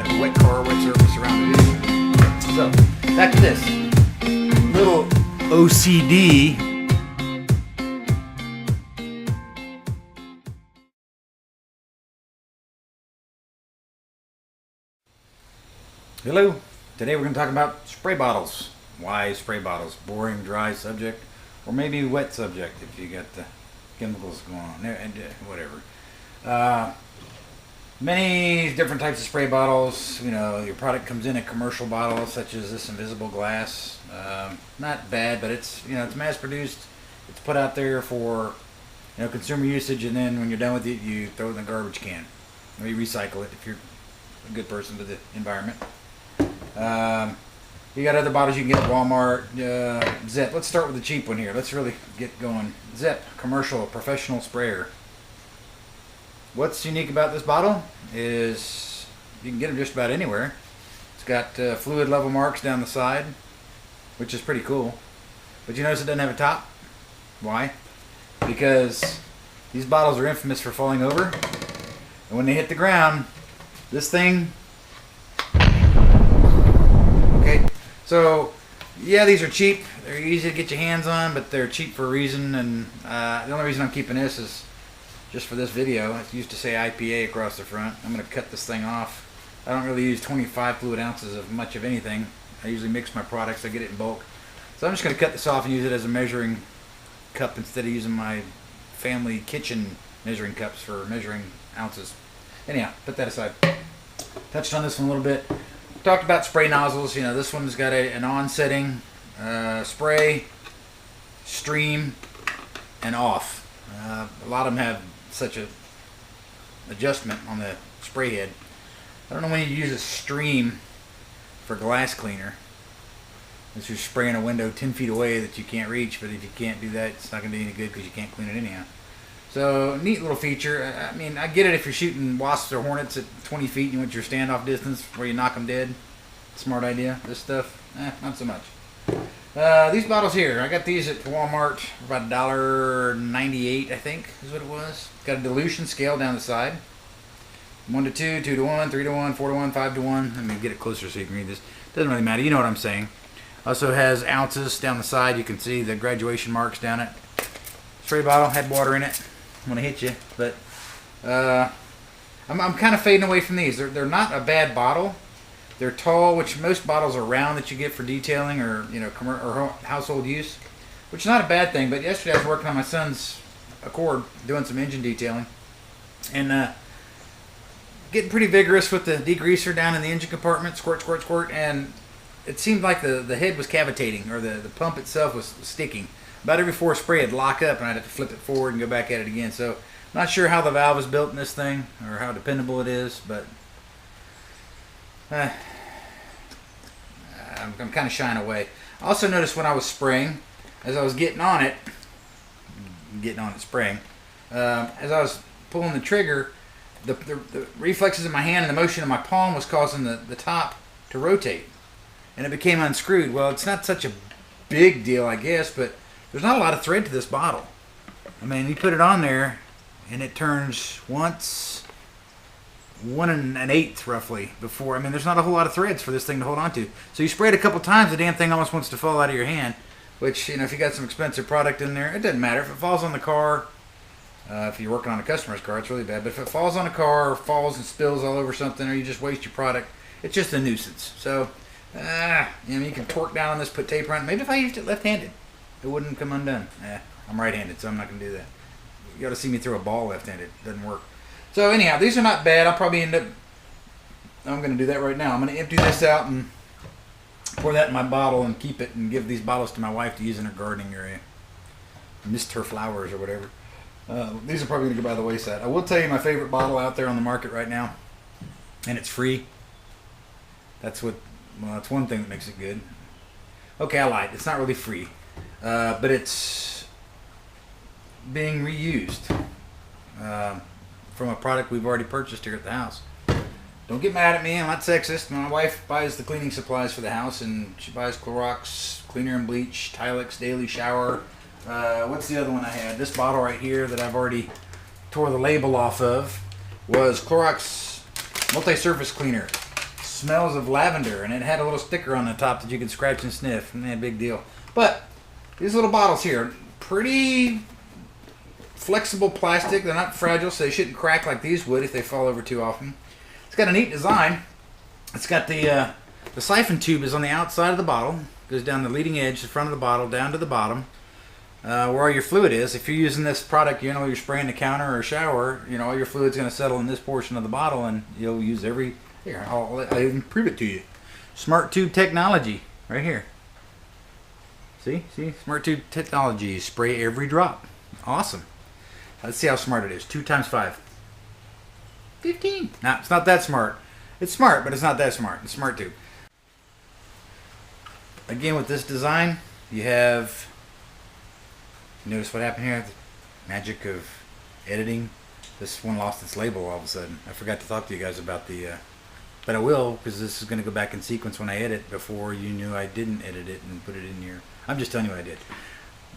got a wet car, wet surface around the view. So, back to this. Little OCD. Hello. Today we're going to talk about spray bottles. Why spray bottles? Boring, dry subject, or maybe wet subject if you got the chemicals going on there, and whatever. Many different types of spray bottles. You know, your product comes in a commercial bottle, such as this Invisible Glass. Not bad, but it's it's mass produced. It's put out there for consumer usage, and then when you're done with it, you throw it in the garbage can, or you recycle it if you're a good person to the environment. You got other bottles you can get at Walmart. Zep. Let's start with the cheap one here. Let's really get going. Zep commercial professional sprayer. What's unique about this bottle is you can get them just about anywhere. It's got fluid level marks down the side, which is pretty cool. But you notice it doesn't have a top. Why? Because these bottles are infamous for falling over, and when they hit the ground, this thing. Okay, so yeah, these are cheap. They're easy to get your hands on, but they're cheap for a reason. And the only reason I'm keeping this is just for this video. It used to say IPA across the front. I'm going to cut this thing off. I don't really use 25 fluid ounces of much of anything. I usually mix my products. I get it in bulk. So I'm just going to cut this off and use it as a measuring cup instead of using my family kitchen measuring cups for measuring ounces. Anyhow, put that aside. Touched on this one a little bit. Talked about spray nozzles. This one's got an on setting, spray, stream, and off. A lot of them have such a adjustment on the spray head. I don't know when you use a stream for glass cleaner. If you're spraying a window 10 feet away that you can't reach, but if you can't do that, it's not going to do any good because you can't clean it anyhow. So, neat little feature. I mean, I get it if you're shooting wasps or hornets at 20 feet and you want your standoff distance where you knock them dead. Smart idea. This stuff, not so much. These bottles here, I got these at Walmart for about $1.98, I think is what it was. Got a dilution scale down the side. 1 to 2, 2 to 1, 3 to 1, 4 to 1, 5 to 1. Let me get it closer so you can read this. Doesn't really matter. You know what I'm saying. Also has ounces down the side. You can see the graduation marks down it. Spray bottle, had water in it. I'm going to hit you. But I'm kind of fading away from these. They're not a bad bottle. They're tall, which most bottles are round that you get for detailing or or household use, which is not a bad thing. But yesterday I was working on my son's Accord, doing some engine detailing, and getting pretty vigorous with the degreaser down in the engine compartment, squirt, squirt, squirt, and it seemed like the head was cavitating, or the pump itself was sticking. About every 4 spray it'd lock up, and I'd have to flip it forward and go back at it again. So, not sure how the valve is built in this thing, or how dependable it is, but I'm kind of shying away. I also noticed when I was spraying, as I was getting on it spraying, as I was pulling the trigger, the reflexes in my hand and the motion of my palm was causing the top to rotate, and it became unscrewed. Well, it's not such a big deal, I guess, but there's not a lot of thread to this bottle. I mean, you put it on there, and it turns once, 1 1/8 roughly before. I mean, there's not a whole lot of threads for this thing to hold on to. So you spray it a couple times, the damn thing almost wants to fall out of your hand. Which, if you got some expensive product in there, it doesn't matter. If it falls on the car, if you're working on a customer's car, it's really bad. But if it falls on a car, or falls and spills all over something, or you just waste your product, it's just a nuisance. So, you can torque down on this, put tape around it. Maybe if I used it left-handed, it wouldn't come undone. I'm right-handed, so I'm not going to do that. You got to see me throw a ball left-handed. It doesn't work. So anyhow, these are not bad. I'll probably end up, I'm going to do that right now. I'm going to empty this out and pour that in my bottle and keep it and give these bottles to my wife to use in her gardening area. Mist her flowers or whatever. These are probably going to go by the wayside. I will tell you my favorite bottle out there on the market right now, and it's free. That's one thing that makes it good. Okay, I lied. It's not really free, but it's being reused from a product we've already purchased here at the house. Don't get mad at me. I'm not sexist. My wife buys the cleaning supplies for the house, and she buys Clorox Cleaner and Bleach, Tilex Daily Shower. What's the other one I had? This bottle right here that I've already tore the label off of was Clorox Multi-Surface Cleaner. smells of lavender, and it had a little sticker on the top that you could scratch and sniff. Big deal. But these little bottles here, pretty flexible plastic. They're not fragile, so they shouldn't crack like these would if they fall over too often. It's got a neat design. It's got the siphon tube is on the outside of the bottle. Goes down the leading edge, the front of the bottle, down to the bottom, where all your fluid is. If you're using this product, you're spraying the counter or shower, all your fluid's going to settle in this portion of the bottle, and you'll use every. Here, I'll even prove it to you. Smart Tube technology, right here. See, Smart Tube technology. Spray every drop. Awesome. Let's see how smart it is. 2 times 5. 15. Now, it's not that smart. It's smart, but it's not that smart. It's Smart Tube. Again, with this design, you have. Notice what happened here? The magic of editing. This one lost its label all of a sudden. I forgot to talk to you guys about the. But I will, because this is going to go back in sequence when I edit. Before you knew I didn't edit it and put it in here. I'm just telling you what I did.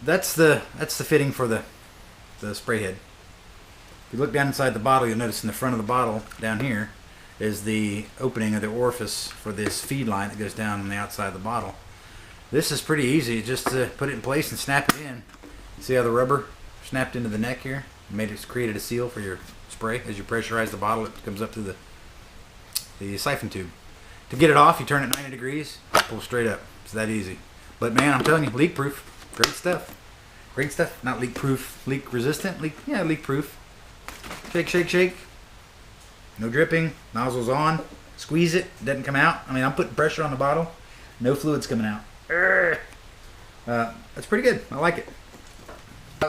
That's the fitting for the spray head. If you look down inside the bottle, you'll notice in the front of the bottle down here is the opening of the orifice for this feed line that goes down on the outside of the bottle. This is pretty easy, just to put it in place and snap it in. See how the rubber snapped into the neck here? Created a seal for your spray. As you pressurize the bottle, it comes up to the siphon tube. To get it off, you turn it 90 degrees, pull straight up. It's that easy. But man, I'm telling you, leak proof. Great stuff. Great stuff. Not leak proof, leak resistant. Leak proof. Shake, shake, shake. No dripping. Nozzle's on. Squeeze it. Doesn't come out. I mean, I'm putting pressure on the bottle. No fluid's coming out. That's pretty good. I like it.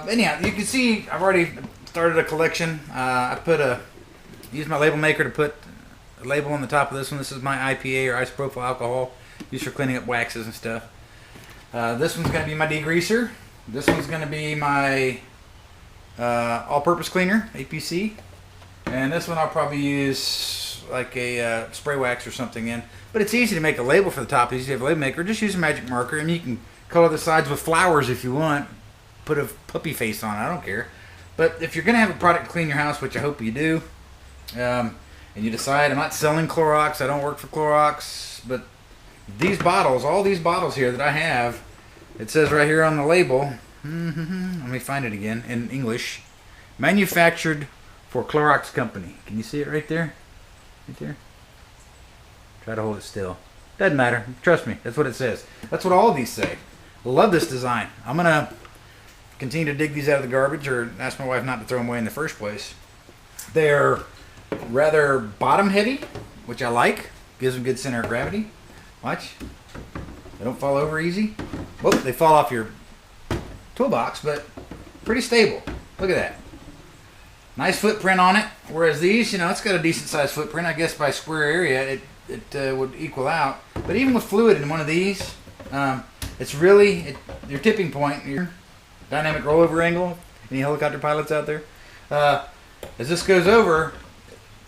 Anyhow, you can see I've already started a collection. I used my label maker to put a label on the top of this one. This is my IPA or isopropyl alcohol used for cleaning up waxes and stuff. This one's going to be my degreaser. This one's going to be my all-purpose cleaner, APC. And this one I'll probably use like a spray wax or something in. But it's easy to make a label for the top. It's easy to have a label maker. Just use a magic marker, and you can color the sides with flowers if you want. Put a puppy face on it. I don't care. But if you're going to have a product to clean your house, which I hope you do, and you decide, I'm not selling Clorox, I don't work for Clorox, but these bottles, all these bottles here that I have, it says right here on the label, let me find it again in English, manufactured for Clorox Company. Can you see it right there? Right there? Try to hold it still. Doesn't matter. Trust me. That's what it says. That's what all of these say. I love this design. I'm going to continue to dig these out of the garbage or ask my wife not to throw them away in the first place. They're rather bottom heavy, which I like. Gives them good center of gravity. Watch. They don't fall over easy. Well, they fall off your toolbox, but pretty stable. Look at that. Nice footprint on it. Whereas these, it's got a decent sized footprint. I guess by square area, it would equal out. But even with fluid in one of these, it's really your tipping point, your dynamic rollover angle. Any helicopter pilots out there? As this goes over,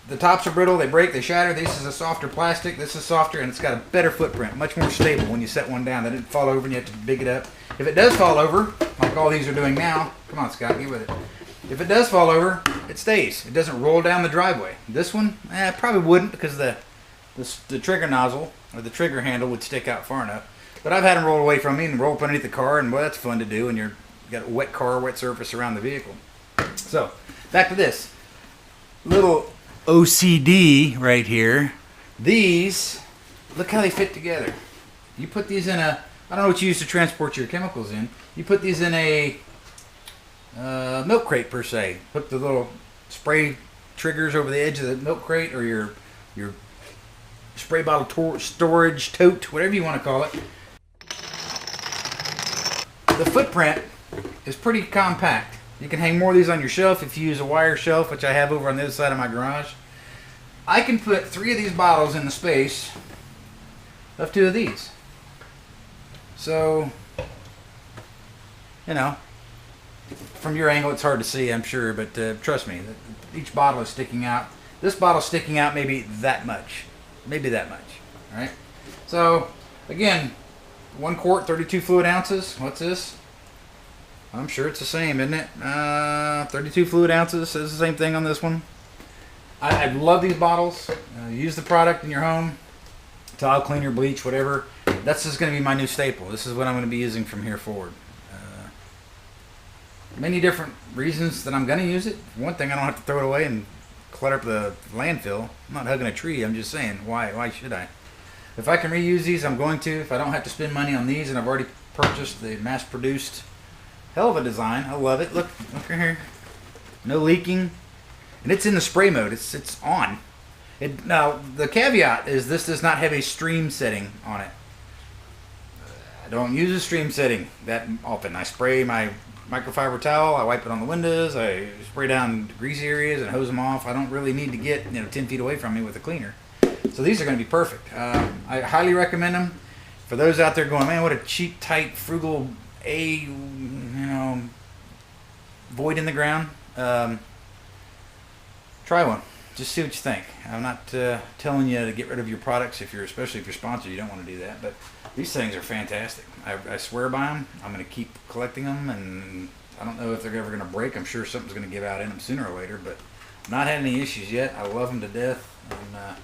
the tops are brittle, they break, they shatter. This is a softer plastic, this is softer, and it's got a better footprint, much more stable when you set one down. They didn't fall over and you have to dig it up. If it does fall over, like all these are doing now, come on Scott, get with it. If it does fall over, it stays. It doesn't roll down the driveway. This one, probably wouldn't because the trigger nozzle or the trigger handle would stick out far enough. But I've had them roll away from me and roll up underneath the car, and boy, that's fun to do when you got a wet car, wet surface around the vehicle. So, back to this. Little OCD right here. These, look how they fit together. You put these in I don't know what you use to transport your chemicals in. You put these in a milk crate per se. Put the little spray triggers over the edge of the milk crate or your spray bottle storage tote, whatever you want to call it. The footprint is pretty compact. You can hang more of these on your shelf if you use a wire shelf, which I have over on the other side of my garage. I can put 3 of these bottles in the space of 2 of these. So, from your angle it's hard to see, I'm sure, but trust me, each bottle is sticking out. This bottle's sticking out maybe that much. Maybe that much. All right? So, again, 1 quart, 32 fluid ounces. What's this? I'm sure it's the same, isn't it? 32 fluid ounces. Says the same thing on this one. I love these bottles. Use the product in your home. tile cleaner, bleach, whatever. That's just going to be my new staple. This is what I'm going to be using from here forward. Many different reasons that I'm going to use it. For one thing, I don't have to throw it away and clutter up the landfill. I'm not hugging a tree. I'm just saying, why should I? If I can reuse these, I'm going to. If I don't have to spend money on these, and I've already purchased the mass-produced, hell of a design. I love it. Look right here. No leaking, and it's in the spray mode. It's on. Now the caveat is this does not have a stream setting on it. I don't use a stream setting that often. I spray my microfiber towel, I wipe it on the windows, I spray down greasy areas and hose them off. I don't really need to get 10 feet away from me with a cleaner. So these are going to be perfect. I highly recommend them. For those out there going, man, what a cheap, tight, frugal, void in the ground. Try one. Just see what you think. I'm not telling you to get rid of your products especially if you're sponsored. You don't want to do that. But these things are fantastic. I swear by them. I'm going to keep collecting them, and I don't know if they're ever going to break. I'm sure something's going to give out in them sooner or later, but I've not had any issues yet. I love them to death. And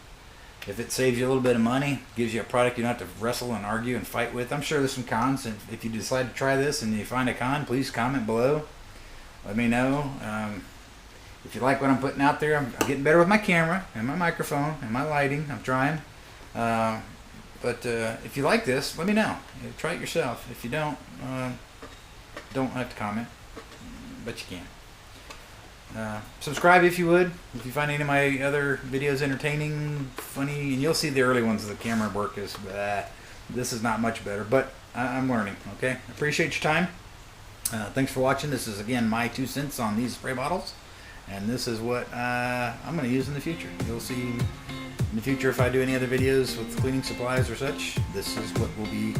if it saves you a little bit of money, gives you a product you don't have to wrestle and argue and fight with. I'm sure there's some cons, and if you decide to try this and you find a con, please comment below. Let me know. If you like what I'm putting out there, I'm getting better with my camera and my microphone and my lighting. I'm trying. But if you like this, let me know. Try it yourself. If you don't have to comment, but you can. Subscribe if you would. If you find any of my other videos entertaining, funny, and you'll see the early ones. The camera work is, this is not much better, but I'm learning. Okay, appreciate your time. Thanks for watching. This is again my 2 cents on these spray bottles. And this is what I'm going to use in the future. You'll see in the future if I do any other videos with cleaning supplies or such. This is what will be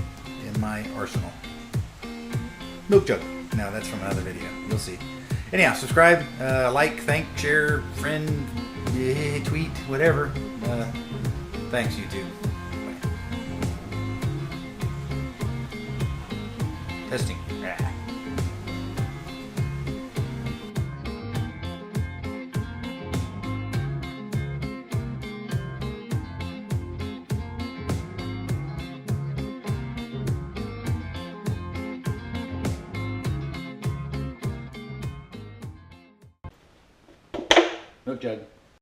in my arsenal. Milk jug. No, that's from another video. You'll see. Anyhow, subscribe, like, thank, share, friend, tweet, whatever. Thanks, YouTube. Bye. Testing. Milk jug.